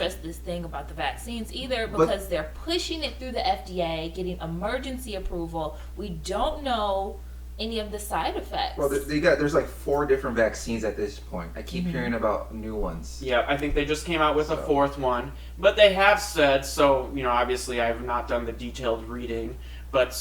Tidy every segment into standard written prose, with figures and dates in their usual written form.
trust this thing about the vaccines either, because they're pushing it through the FDA, getting emergency approval. We don't know any of the side effects. Well, there's like 4 different vaccines at this point. I keep hearing about new ones. Yeah, I think they just came out with a 4th one. But they have said, so, obviously I have not done the detailed reading, but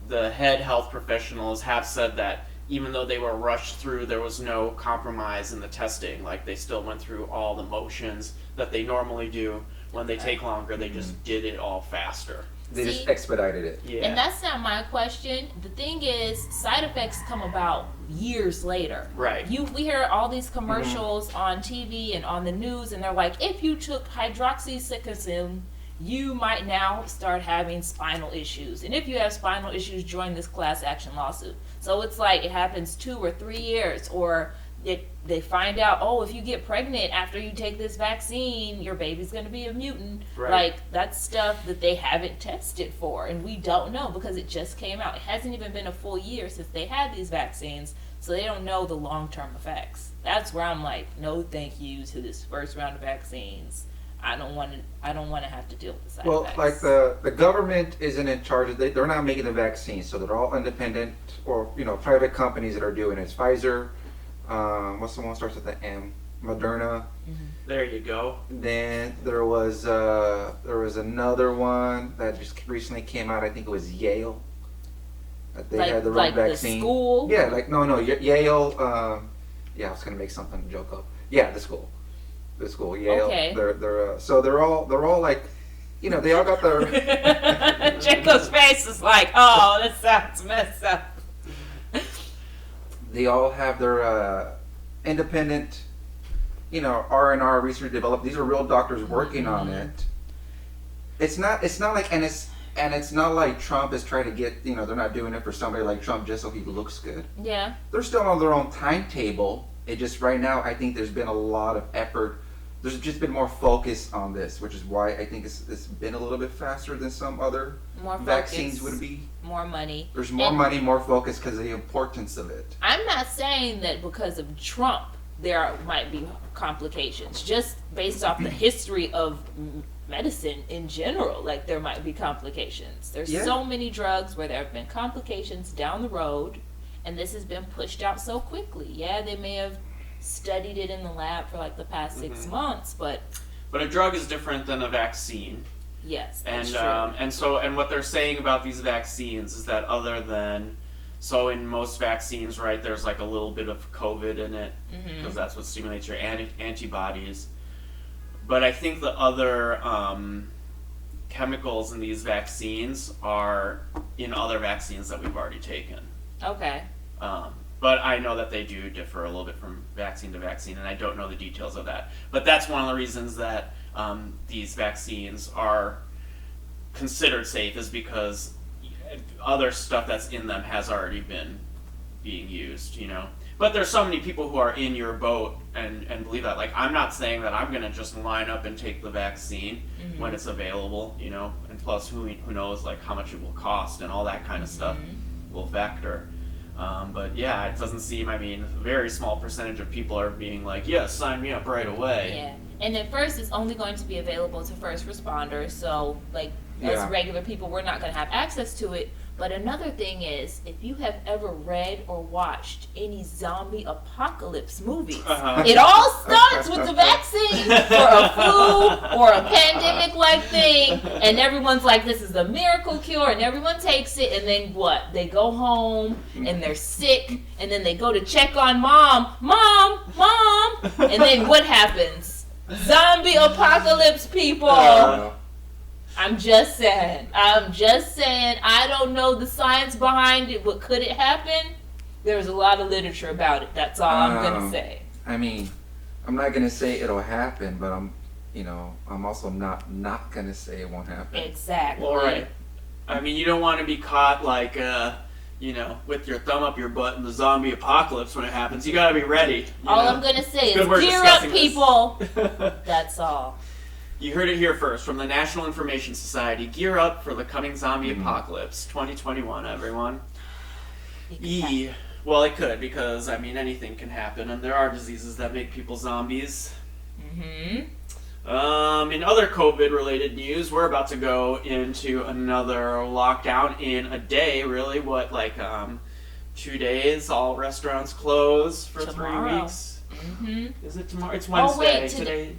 the head health professionals have said that even though they were rushed through, there was no compromise in the testing. Like, they still went through all the motions that they normally do. When they take longer, they just did it all faster. They just expedited it. Yeah. And that's not my question. The thing is, side effects come about years later. Right. We hear all these commercials on TV and on the news, and they're like, if you took hydroxychloroquine, you might now start having spinal issues. And if you have spinal issues, join this class action lawsuit. So it's like it happens 2 or 3 years, or they find out, oh, if you get pregnant after you take this vaccine, your baby's going to be a mutant. Right. Like, that's stuff that they haven't tested for, and we don't know because it just came out. It hasn't even been a full year since they had these vaccines, so they don't know the long-term effects. That's where I'm like, no thank you to this first round of vaccines. I don't want to have to deal with the side effects. Well, like the government isn't in charge. They're not making the vaccines, so they're all independent or private companies that are doing it. It's Pfizer. What's the one that starts with the M? Moderna. There you go. Then there was another one that just recently came out. I think it was Yale. They had their own vaccine. The school? Yeah, Yale. Yeah, I was gonna make something to joke up. Yeah, the school. Yale. Okay. They're all like, they all got their. Jacob's face is like, oh, that sounds messed up. They all have their independent, R&R research developed. These are real doctors working on it. It's not like, and it's not like Trump is trying to get, they're not doing it for somebody like Trump just so he looks good. Yeah. They're still on their own timetable. It just right now, I think there's been a lot of effort. There's just been more focus on this, which is why I think it's been a little bit faster than some other vaccines would be. More money. There's more money, more focus because of the importance of it. I'm not saying that because of Trump there might be complications. Just based off the history of medicine in general, like there might be complications. There's so many drugs where there have been complications down the road, and this has been pushed out so quickly. Yeah, they may have studied it in the lab for like the past 6 months, but a drug is different than a vaccine. Yes, and that's true. and what they're saying about these vaccines is that other than in most vaccines, right, there's like a little bit of COVID in it because that's what stimulates your antibodies. But I think the other chemicals in these vaccines are in other vaccines that we've already taken. Okay. But I know that they do differ a little bit from vaccine to vaccine, and I don't know the details of that. But that's one of the reasons that these vaccines are considered safe, is because other stuff that's in them has already been being used, But there's so many people who are in your boat and believe that. Like, I'm not saying that I'm going to just line up and take the vaccine when it's available, And plus, who knows, like, how much it will cost and all that kind of stuff will factor. But yeah, it doesn't seem, a very small percentage of people are being like, yes, sign me up right away. Yeah. And at first, it's only going to be available to first responders. So, like, as regular people, we're not going to have access to it. But another thing is, if you have ever read or watched any zombie apocalypse movies, it all starts with the vaccine for a flu or a pandemic-like thing, and everyone's like, this is a miracle cure, and everyone takes it, and then what? They go home, and they're sick, and then they go to check on mom, and then what happens? Zombie apocalypse, people! I'm just saying. I don't know the science behind it, but could it happen? There's a lot of literature about it. That's all I'm going to say. I'm not going to say it'll happen, but I'm also not going to say it won't happen. Exactly. Well, right. You don't want to be caught like, with your thumb up your butt in the zombie apocalypse when it happens. You got to be ready. All I'm going to say is gear up, people. That's all. You heard it here first from the National Information Society. Gear up for the coming zombie apocalypse, 2021, everyone. Well, it could, because, anything can happen, and there are diseases that make people zombies. In other COVID-related news, we're about to go into another lockdown in a day. Really, 2 days? All restaurants close for Tomorrow. 3 weeks. Mm-hmm. Is it tomorrow? It's Wednesday. Oh wait,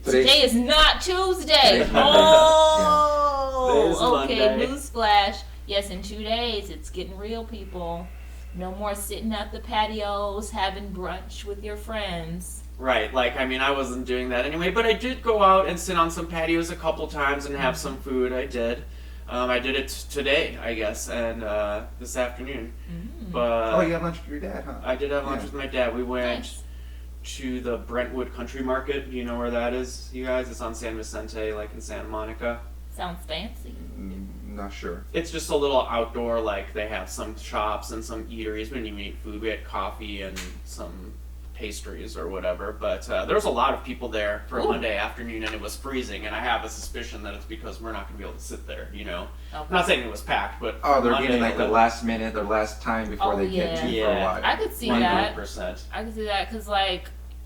today is not Tuesday. Today's Oh, okay. Monday. Newsflash. Yes, in 2 days, it's getting real, people. No more sitting at the patios having brunch with your friends. Right, I wasn't doing that anyway, but I did go out and sit on some patios a couple times and have some food. I did. I did it today, I guess, and this afternoon. Mm. But you had lunch with your dad, huh? I did have lunch Yeah. with my dad. We went Nice. to the Brentwood Country Market. Do you know where that is, you guys? It's on San Vicente, in Santa Monica. Sounds fancy. Not sure. It's just a little outdoor, they have some shops and some eateries. We didn't even eat food. We had coffee and some pastries or whatever, but there was a lot of people there for a Ooh. Monday afternoon, and it was freezing, and I have a suspicion that it's because we're not going to be able to sit there, Okay. I'm not saying it was packed, but Oh, they're Monday, getting the 11 last minute, their last time before Oh, they get to yeah. for a while. I could see that. 100%. I can see that because,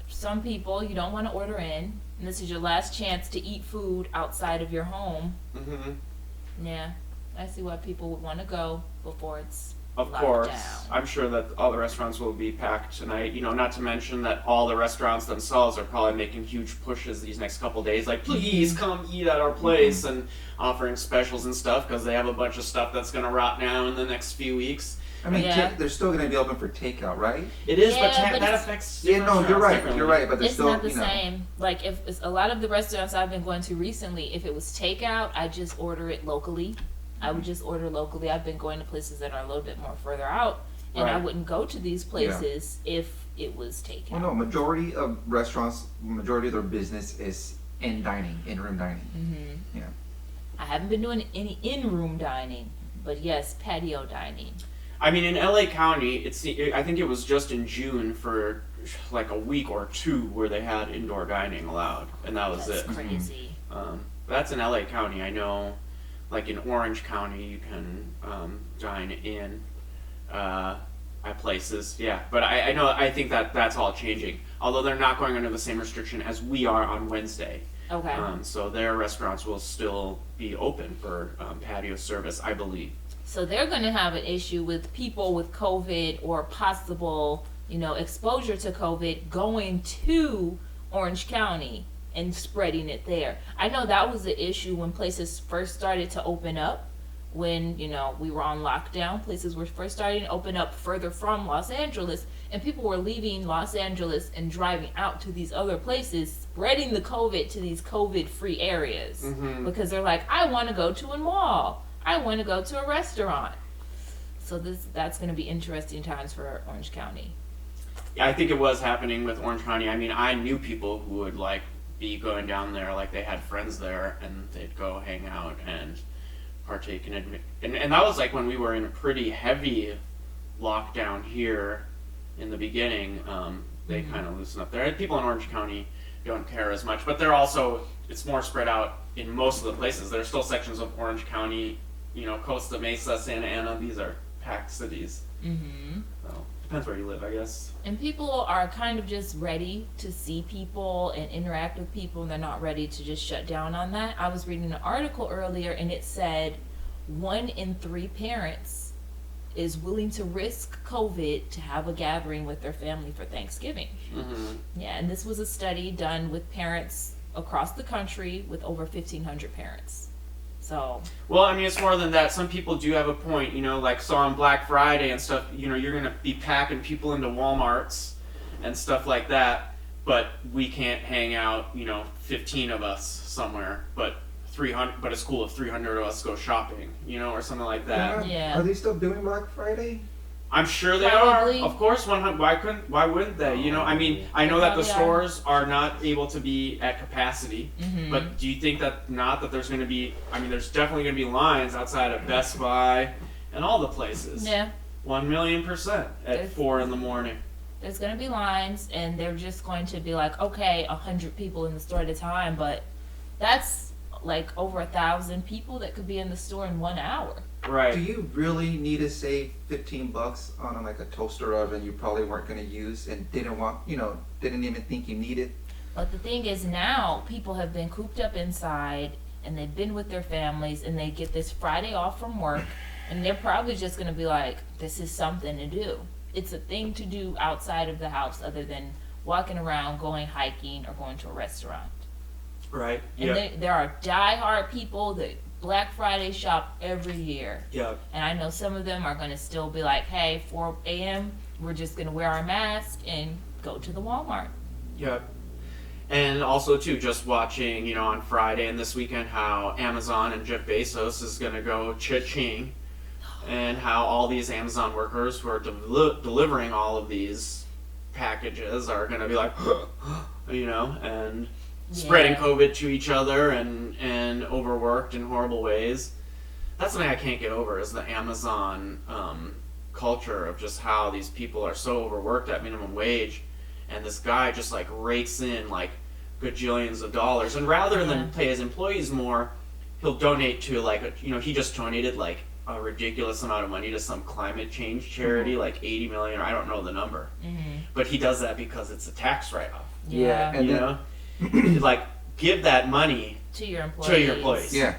some people you don't want to order in, and this is your last chance to eat food outside of your home. Mm-hmm. Yeah, I see why people would want to go before it's Of locked course, down. I'm sure that all the restaurants will be packed tonight. Not to mention that all the restaurants themselves are probably making huge pushes these next couple days. Please come eat at our place and offering specials and stuff because they have a bunch of stuff that's going to rot now in the next few weeks. I mean, Yeah. they're still going to be open for takeout, right? It is, Yeah, but but that it's- affects. Yeah, no, different you're restaurants right. differently. You're right, but they're It's still, not the same. If it's a lot of the restaurants I've been going to recently, if it was takeout, I just order it locally. I would just order locally. I've been going to places that are a little bit more further out, and I Right. wouldn't go to these places if it was takeout. Well, no, majority of restaurants, majority of their business is in dining, in room dining. Mm-hmm. Yeah. I haven't been doing any in-room dining, but yes, patio dining. I mean, in LA County, I think it was just in June for a week or two where they had indoor dining allowed, and that was That's it. crazy. That's in LA County. I know, in Orange County, you can dine in at places. Yeah, but I think that's all changing. Although they're not going under the same restriction as we are on Wednesday. Okay. So their restaurants will still be open for patio service, I believe. So they're going to have an issue with people with COVID or possible, exposure to COVID going to Orange County and spreading it there. I know that was the issue when places first started to open up. When, we were on lockdown, places were first starting to open up further from Los Angeles, and people were leaving Los Angeles and driving out to these other places, spreading the COVID to these COVID-free areas. Mm-hmm. Because they're like, I want to go to a mall. I want to go to a restaurant. So that's going to be interesting times for Orange County. Yeah, I think it was happening with Orange County. I mean, I knew people who would be going down there, they had friends there, and they'd go hang out and partake in it. And that was when we were in a pretty heavy lockdown here in the beginning. They kind of loosened up there. People in Orange County don't care as much, but it's more spread out in most of the places. There are still sections of Orange County, Costa Mesa, Santa Ana. These are packed cities. Mm-hmm. So depends where you live, I guess. And people are kind of just ready to see people and interact with people, and they're not ready to just shut down on that. I was reading an article earlier, and it said 1 in 3 parents is willing to risk COVID to have a gathering with their family for Thanksgiving. Mm-hmm. Yeah, and this was a study done with parents across the country with over 1,500 parents. So, Well, I mean, it's more than that. Some people do have a point, so on Black Friday and stuff, you're going to be packing people into Walmarts and stuff like that, but we can't hang out, 15 of us somewhere, but a school of 300 of us go shopping, or something like that. Yeah. Are they still doing Black Friday? I'm sure they Probably. are. Of course, why wouldn't they? I mean, I know that the Probably are. stores are not able to be at capacity, Mhm. but do you think that there's going to be, there's definitely going to be lines outside of Best Buy and all the places. yeah. 1,000,000% at There's- 4 a.m. There's going to be lines, and they're just going to be like, okay, 100 people in the store at a time, but that's over 1,000 people that could be in the store in 1 hour. Right. Do you really need to save $15 on a toaster oven you probably weren't going to use and didn't even think you needed? But the thing is, now people have been cooped up inside and they've been with their families and they get this Friday off from work and they're probably just going to be like, this is something to do. It's a thing to do outside of the house other than walking around, going hiking, or going to a restaurant. Right. And there are diehard people that Black Friday shop every year. Yeah. And I know some of them are going to still be like, hey, 4 a.m., we're just going to wear our mask and go to the Walmart. Yeah. And also, too, just watching, you know, on Friday and this weekend how Amazon and Jeff Bezos is going to go cha-ching, and how all these Amazon workers who are delivering all of these packages are going to be like, you know, and spreading COVID to each other and overworked in horrible ways. That's something I can't get over, is the Amazon culture of just how these people are so overworked at minimum wage, and this guy just like rakes in like gajillions of dollars, and rather than pay his employees more, he'll donate to like he just donated like a ridiculous amount of money to some climate change charity, like 80 million, or I don't know the number, but he does that because it's a tax write-off. And you know, like give that money to your employees. Yeah,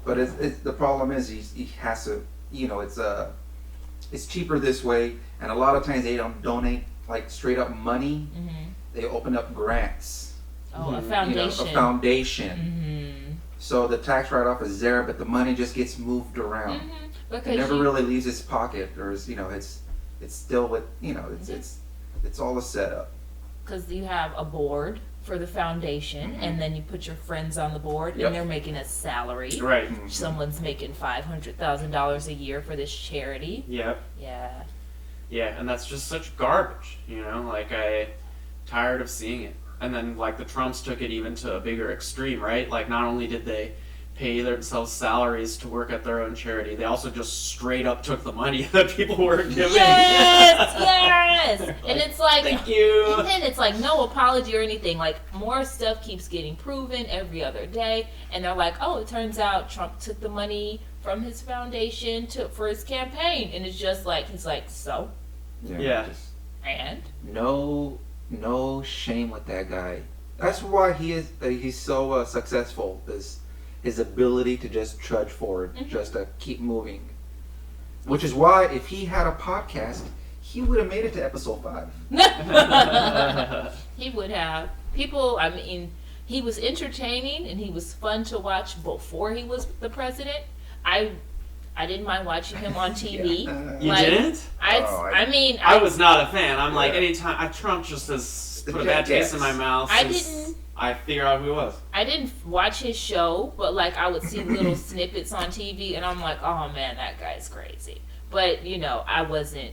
but it's the problem is he has to, you know, it's cheaper this way, and a lot of times they don't donate like straight up money. They open up grants. Oh, a foundation. You know, a foundation. So the tax write-off is there, but the money just gets moved around. Because it never really leaves his pocket, or you know, it's still with, you know, it's all a setup. Because you have a board for the foundation, and then you put your friends on the board, and they're making a salary. Right. Someone's making $500,000 a year for this charity. Yep. Yeah. Yeah, and that's just such garbage, you know, like tired of seeing it. And then like the Trumps took it even to a bigger extreme, right? Like not only did they pay themselves salaries to work at their own charity, they also just straight up took the money that people were giving. Yes! And it's like, thank you. And then it's like no apology or anything. Like more stuff keeps getting proven every other day, and they're like, oh, it turns out Trump took the money from his foundation for his campaign, and it's just like he's like, so, yeah. and no shame with that guy. That's why he's so successful. Is his ability to just trudge forward, just to keep moving. Which is why if he had a podcast, he would have made it to episode 5. He would have. People, I mean, he was entertaining and he was fun to watch before he was the president. I didn't mind watching him on TV. You didn't? I was not a fan. I'm like, anytime Trump just has put a bad taste in my mouth. I figured out who he was. I didn't watch his show, but like I would see little snippets on TV, and I'm like, oh man, that guy's crazy. But you know, I wasn't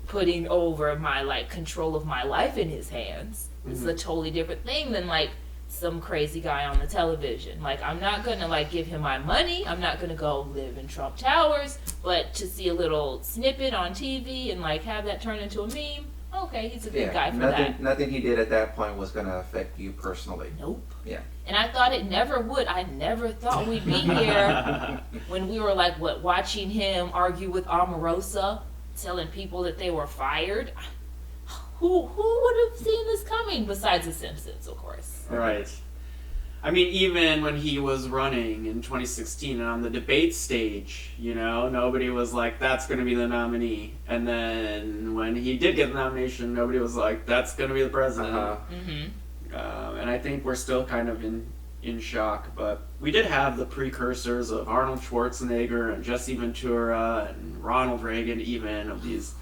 putting over my like control of my life in his hands. It's a totally different thing than like some crazy guy on the television. Like I'm not gonna like give him my money. I'm not gonna go live in Trump Towers, but to see a little snippet on TV and like have that turn into a meme. Okay, he's a good guy for that. Nothing he did at that point was going to affect you personally. Nope. Yeah. And I thought it never would. I never thought we'd be here when we were like, watching him argue with Omarosa, telling people that they were fired. Who would have seen this coming besides the Simpsons, of course? Right. I mean, even when he was running in 2016 and on the debate stage, you know, nobody was like, that's going to be the nominee. And then when he did get the nomination, nobody was like, that's going to be the president. And I think we're still kind of in shock. But we did have the precursors of Arnold Schwarzenegger and Jesse Ventura and Ronald Reagan, even, of these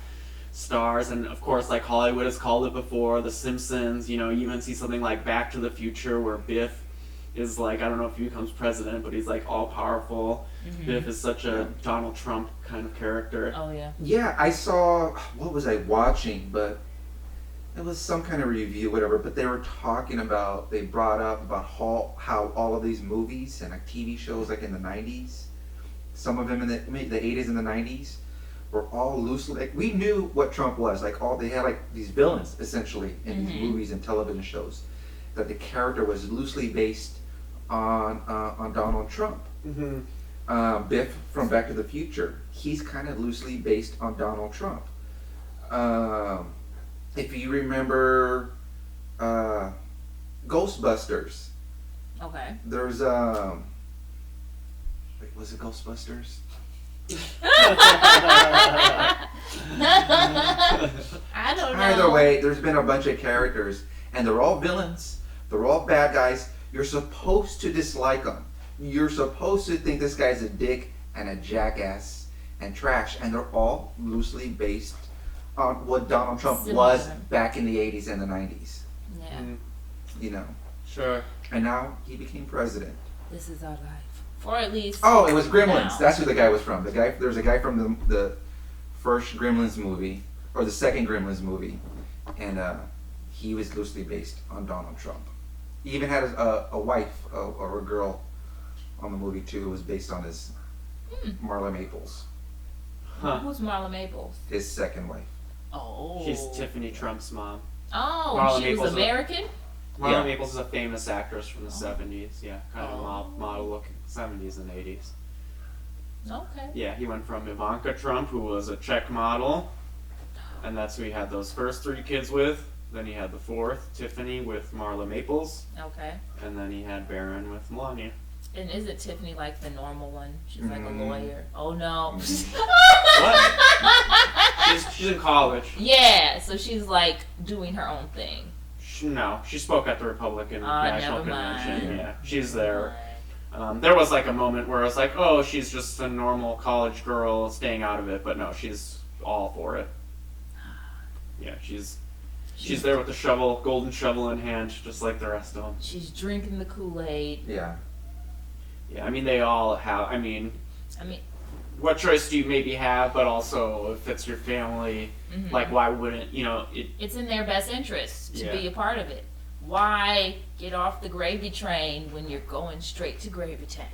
stars. And of course, like Hollywood has called it before, The Simpsons, you know, you even see something like Back to the Future where Biff is like, I don't know if he becomes president, but he's like all powerful. Biff is such a Donald Trump kind of character. Oh yeah. Yeah, I saw, what was I watching, but it was some kind of review, whatever, but they were talking about, they brought up about how all of these movies and like TV shows like in the 90s, some of them in the 80s and the 90s, were all loosely, like we knew what Trump was, like they had like these villains essentially in these movies and television shows, that the character was loosely based on Donald Trump. Biff from Back to the Future, he's kind of loosely based on Donald Trump. If you remember Ghostbusters. Okay. There's wait, was it Ghostbusters? I don't know. Either way, there's been a bunch of characters, and they're all villains. They're all bad guys. You're supposed to dislike them. You're supposed to think this guy's a dick and a jackass and trash, and they're all loosely based on what Donald Trump Similar. was back in the 80s and the 90s. Yeah. You know. Sure. And now he became president. This is our life. For at least. Oh, it was Gremlins. now. That's who the guy was from. There's a guy from the first Gremlins movie, or the second Gremlins movie, and he was loosely based on Donald Trump. He even had a wife or a girl on the movie too, who was based on his Marla Maples, Huh. Who's Marla Maples? his second wife. Oh. She's Tiffany Trump's mom. Oh, Marla she was Maples. American? Marla Yeah. Maples is a famous actress from the 70s. Yeah, kind of model looking. 70s and 80s. Okay. Yeah, he went from Ivanka Trump, who was a Czech model, and that's who he had those first 3 kids with. Then he had the 4th, Tiffany, with Marla Maples, Okay. and then he had Barron with Melania. And isn't Tiffany like the normal one? She's like a lawyer. Oh no. What? She's in college. Yeah, so she's like doing her own thing. No, she spoke at the Republican National never mind. Convention. Yeah, she's there. There was like a moment where I was like, oh, she's just a normal college girl staying out of it, but no, she's all for it. Yeah, she's there with the shovel, golden shovel in hand, just like the rest of them. She's drinking the Kool-Aid. Yeah. Yeah, I mean, they all have, I mean, what choice do you maybe have, but also if it's your family, like why wouldn't, it's in their best interest to Yeah. be a part of it. Why get off the gravy train when you're going straight to Gravy Town?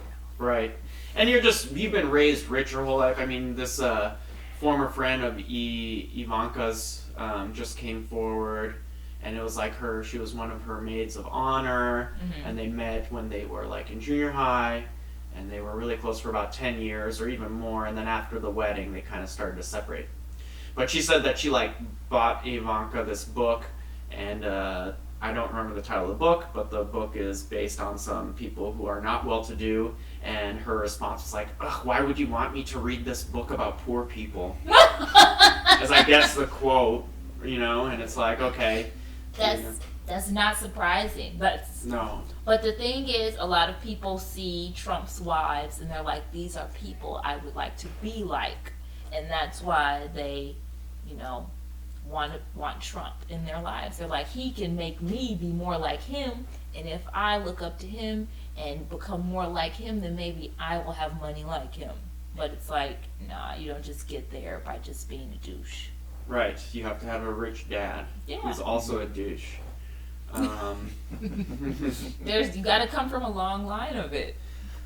right. And you've been raised rich your whole life. I mean, this former friend of Ivanka's just came forward, and it was like she was one of her maids of honor, and they met when they were like in junior high, and they were really close for about 10 years or even more, and then after the wedding they kind of started to separate. But she said that she like bought Ivanka this book, and I don't remember the title of the book, but the book is based on some people who are not well-to-do, and her response was like, ugh, why would you want me to read this book about poor people? As I guess the quote, and it's like, okay. That's not surprising, No. But the thing is, a lot of people see Trump's wives and they're like, these are people I would like to be like, and that's why they, want Trump in their lives. They're like, he can make me be more like him, and if I look up to him and become more like him, then maybe I will have money like him. But it's like, nah, you don't just get there by just being a douche. Right. You have to have a rich dad who's also a douche. You gotta come from a long line of it.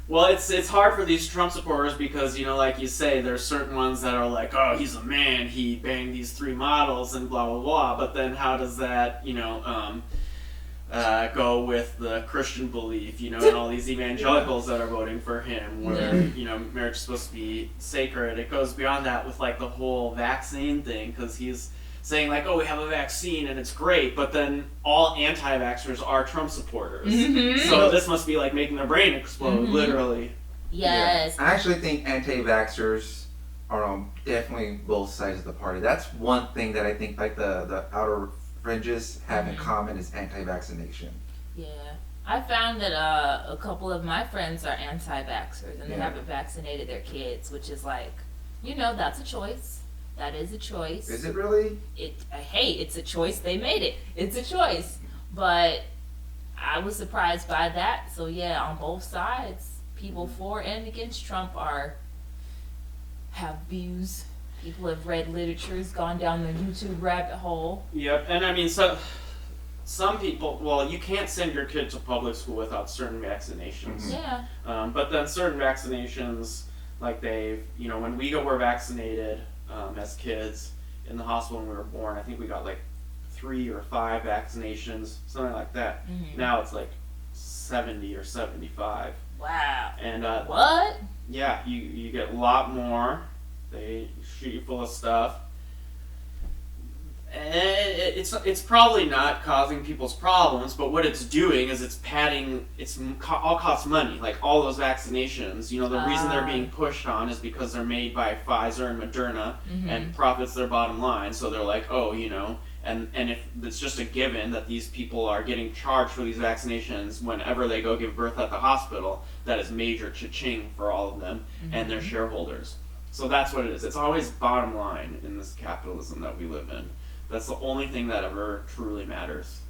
Well, it's hard for these Trump supporters because, like you say, there's certain ones that are like, oh, he's a man, he banged these 3 models and blah, blah, blah. But then how does that, go with the Christian belief, and all these evangelicals that are voting for him where, marriage is supposed to be sacred. It goes beyond that with, like, the whole vaccine thing because he's saying, like, oh, we have a vaccine and it's great, but then all anti-vaxxers are Trump supporters. So this must be like making their brain explode, literally. Yes. Yeah. I actually think anti-vaxxers are on definitely both sides of the party. That's one thing that I think like the outer fringes have in common is anti-vaccination. Yeah. I found that a couple of my friends are anti-vaxxers and they haven't vaccinated their kids, which is like, that's a choice. That is a choice. Is it really? Hey, it's a choice. They made it. It's a choice. But I was surprised by that. So yeah, on both sides, people for and against Trump have views. People have read literatures, gone down the YouTube rabbit hole. Yep, and I mean, some people, well, you can't send your kid to public school without certain vaccinations. Yeah. But then certain vaccinations, like when we were vaccinated as kids in the hospital when we were born, I think we got like 3 or 5 vaccinations, something like that. Now it's like 70 or 75. Wow. And what? Yeah, you get a lot more. They shoot you full of stuff. It's probably not causing people's problems, but what it's doing is it's padding. All costs money. Like all those vaccinations, the reason they're being pushed on is because they're made by Pfizer and Moderna, and profits their bottom line. So they're like, and if it's just a given that these people are getting charged for these vaccinations whenever they go give birth at the hospital, that is major cha-ching for all of them and their shareholders. So that's what it is. It's always bottom line in this capitalism that we live in. That's the only thing that ever truly matters.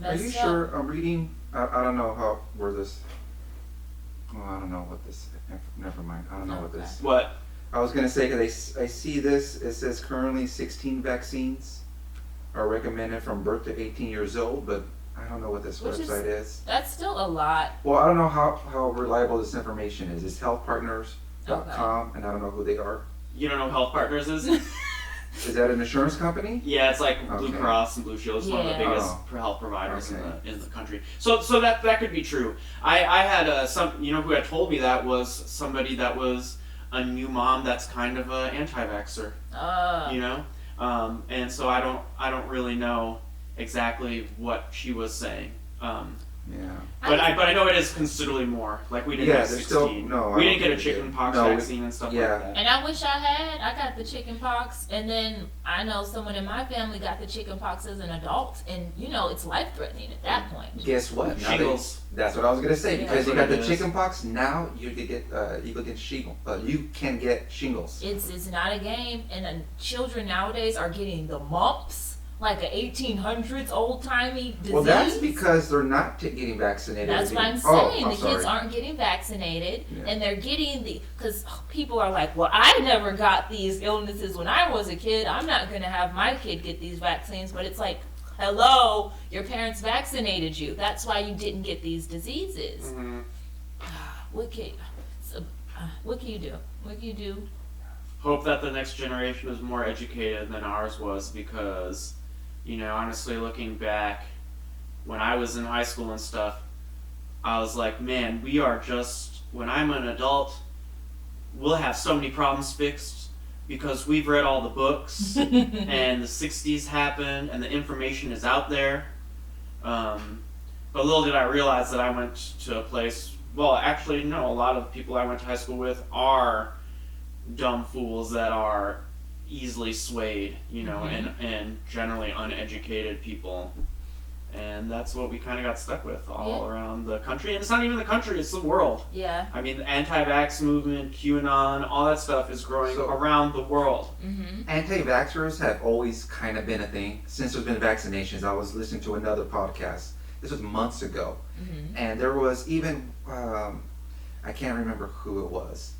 Are you sure? I'm reading. I don't know where this. Well, I don't know what this. Never mind. I don't know what this. What? I was gonna say because I see this. It says currently 16 vaccines are recommended from birth to 18 years old, but I don't know what this website is. That's still a lot. Well, I don't know how reliable this information is. It's healthpartners.com, and I don't know who they are. You don't know who Health Partners is? Is that an insurance company? Yeah, it's like Blue Cross and Blue Shield. It's one of the biggest health providers in the country. So that could be true. I had who had told me that was somebody that was a new mom that's kind of an anti-vaxxer. And so I don't really know exactly what she was saying. Yeah. But I know it is considerably more. Like we didn't have 16. We didn't get a chicken pox vaccine and stuff like that. And I wish I got the chicken pox, and then I know someone in my family got the chicken pox as an adult, and it's life threatening at that point. Guess what? Shingles. That's what I was gonna say, because you got the chicken pox. Now you could get shingles. You can get shingles. It's not a game, and children nowadays are getting the mumps. Like a 1800s old-timey disease. Well, that's because they're not getting vaccinated. That's what I'm saying. The kids aren't getting vaccinated, and they're getting because people are like, well, I never got these illnesses when I was a kid. I'm not going to have my kid get these vaccines. But it's like, hello, your parents vaccinated you. That's why you didn't get these diseases. Mm-hmm. What can you do? What can you do? Hope that the next generation is more educated than ours was, because honestly, looking back, when I was in high school and stuff, I was like, man, when I'm an adult, we'll have so many problems fixed because we've read all the books and the 60s happened and the information is out there. But little did I realize that I went to a place, well, actually, no, a lot of people I went to high school with are dumb fools that are easily swayed, and generally uneducated people, and that's what we kind of got stuck with all around the country. And it's not even the country; it's the world. Yeah. I mean, the anti-vax movement, QAnon, all that stuff is growing around the world. Mm-hmm. Anti-vaxxers have always kind of been a thing since there's been vaccinations. I was listening to another podcast. This was months ago, and there was even I can't remember who it was.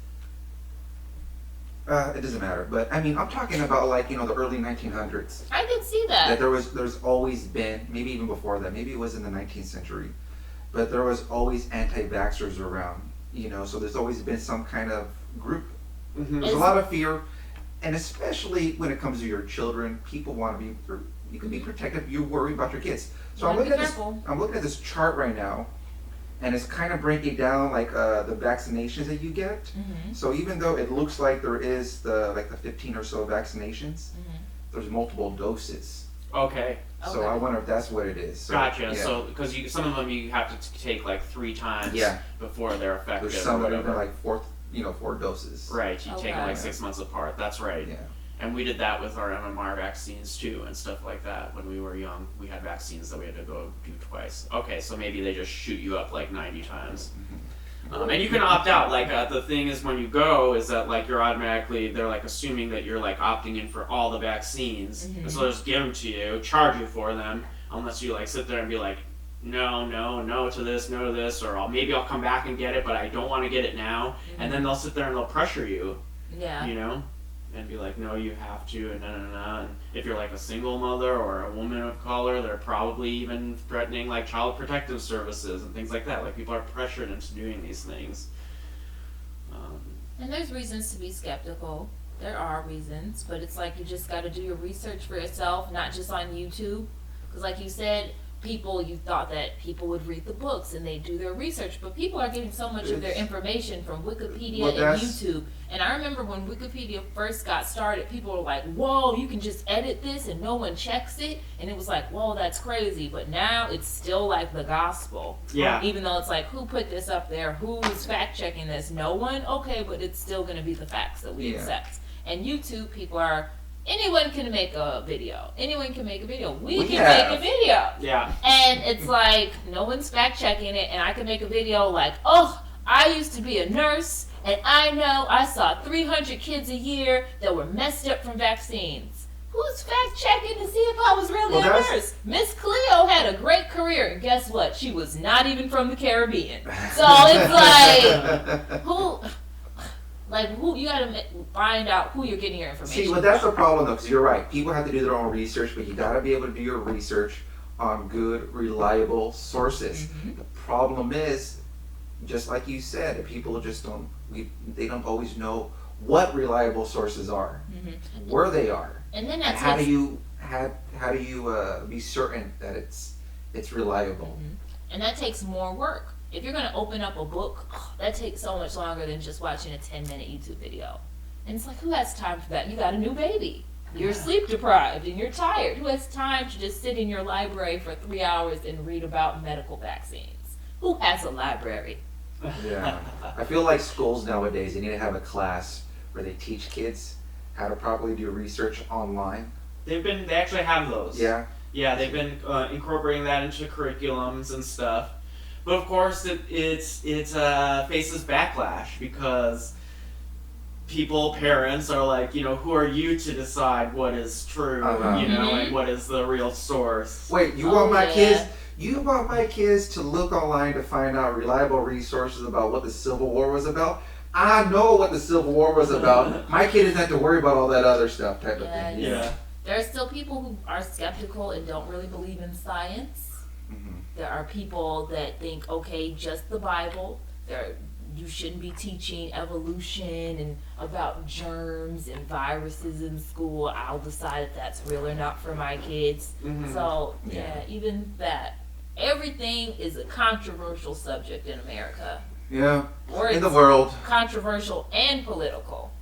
It doesn't matter, but I mean, I'm talking about the early 1900s. I did see that. There's always been, maybe even before that, maybe it was in the 19th century, but there was always anti-vaxxers around, so there's always been some kind of group. Mm-hmm. There's a lot of fear, and especially when it comes to your children, people want to be, you can be protective, you worry about your kids. So I'm looking at this chart right now, and it's kind of breaking down the vaccinations that you get. Mm-hmm. So even though it looks like there is the 15 or so vaccinations, there's multiple doses. Okay. So I wonder if that's what it is. So, gotcha. Yeah. So because some of them you have to take 3 times before they're effective. There's some that are 4 doses. Right. You take them 6 months apart. That's right. Yeah. And we did that with our MMR vaccines too and stuff like that. When we were young, we had vaccines that we had to go do twice. Okay, so maybe they just shoot you up 90 times. And you can opt out. The thing is, when you go, is that you're automatically, they're assuming that you're opting in for all the vaccines. And so they'll just give them to you, charge you for them, unless you sit there and be no to this, or maybe I'll come back and get it, but I don't want to get it now. And then they'll sit there and they'll pressure you. Yeah. And be no, you have to, and And if you're a single mother or a woman of color, they're probably even threatening child protective services and things like that. People are pressured into doing these things. And there's reasons to be skeptical. There are reasons, but it's you just got to do your research for yourself, not just on YouTube. Because like you said, you thought that people would read the books and they do their research, but people are getting so much of their information from Wikipedia and YouTube. And I remember when Wikipedia first got started, people were like, whoa, you can just edit this and no one checks it. And it was like, whoa, that's crazy. But now it's still like the gospel. Yeah. Even though it's like, who put this up there? Who is fact checking this? No one? Okay, but it's still going to be the facts that we accept. And YouTube, people are, anyone can make a video. Anyone can make a video. We can make a video. Yeah. And it's like, no one's fact checking it. And I can make a video like, oh, I used to be a nurse. And I know I saw 300 kids a year that were messed up from vaccines. Who's fact checking to see if I was really a nurse? Miss Cleo had a great career. And guess what? She was not even from the Caribbean. So it's like, who you gotta find out who you're getting your information See, well, that's the problem, though, because you're right. People have to do their own research, but you gotta be able to do your research on good, reliable sources. Mm-hmm. The problem is, just like you said, that people just don't. They don't always know what reliable sources are, where they are, and then and how do you be certain that it's reliable? And that takes more work. If you're going to open up a book, that takes so much longer than just watching a 10-minute YouTube video. And it's like, who has time for that? You got a new baby. You're sleep deprived and you're tired. Who has time to just sit in your library for 3 hours and read about medical vaccines? Who has a library? Yeah, I feel like schools nowadays, they need to have a class where they teach kids how to properly do research online. They actually have those. Yeah. Yeah, they've been incorporating that into curriculums and stuff. But of course, it faces backlash because parents are like, who are you to decide what is true, and what is the real source? Wait, you want my kids? You want my kids to look online to find out reliable resources about what the Civil War was about? I know what the Civil War was about. My kid doesn't have to worry about all that other stuff type of thing. Yeah. There are still people who are skeptical and don't really believe in science. There are people that think, okay, just the Bible. You shouldn't be teaching evolution and about germs and viruses in school. I'll decide if that's real or not for my kids. So, even that. Everything is a controversial subject in America. Yeah, Or in the world. Controversial and political.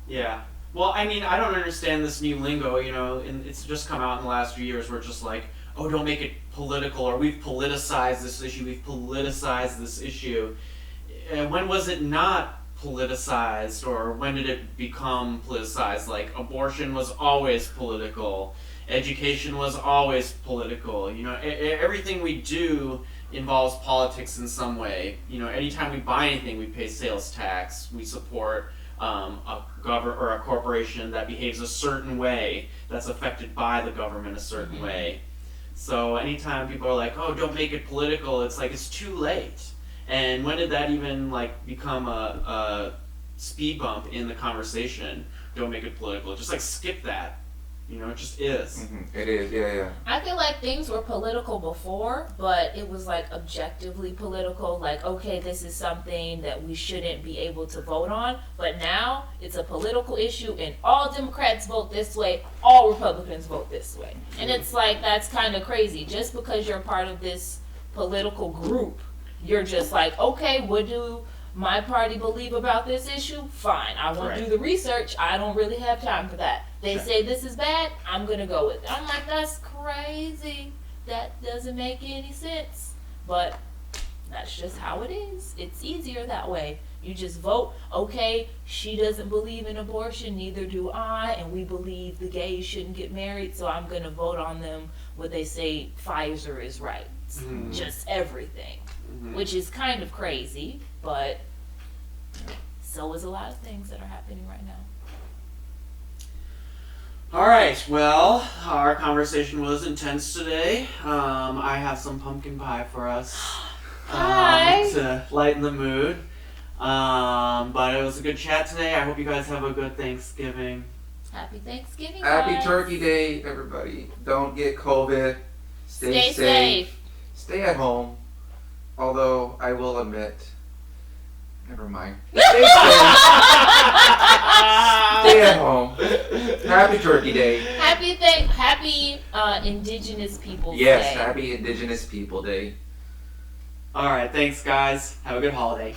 Yeah. Well, I mean, I don't understand this new lingo, and it's just come out in the last few years where it's just like, oh, don't make it political, or we've politicized this issue. And when was it not politicized, or when did it become politicized? Like, abortion was always political. Education was always political. Everything we do involves politics in some way. Anytime we buy anything, we pay sales tax. We support a government or a corporation that behaves a certain way, that's affected by the government a certain way. So anytime people are like, oh, don't make it political, it's like, it's too late. And when did that even become a speed bump in the conversation? Don't make it political. Just skip that. It just is. It is, yeah. I feel like things were political before, but it was objectively political. Like, okay, this is something that we shouldn't be able to vote on. But now it's a political issue, and all Democrats vote this way, all Republicans vote this way. And it's like, that's kind of crazy. Just because you're part of this political group, you're just like, okay, what do my party believe about this issue? Fine. I won't do the research. I don't really have time for that. They say this is bad, I'm going to go with it. I'm like, that's crazy. That doesn't make any sense. But that's just how it is. It's easier that way. You just vote, okay, she doesn't believe in abortion, neither do I, and we believe the gays shouldn't get married, so I'm going to vote on them when they say Pfizer is right. Just everything. Which is kind of crazy, but so is a lot of things that are happening right now. All right, well, our conversation was intense today. I have some pumpkin pie for us to lighten the mood. But it was a good chat today. I hope you guys have a good Thanksgiving. Happy Thanksgiving, Happy guys. Turkey Day, everybody. Don't get COVID. Stay safe. Stay at home. Although, I will admit, never mind. Stay safe. Stay at home. Happy Turkey Day. Happy happy Indigenous Peoples Yes, Day. happy Indigenous People Day. All right, thanks, guys. Have a good holiday.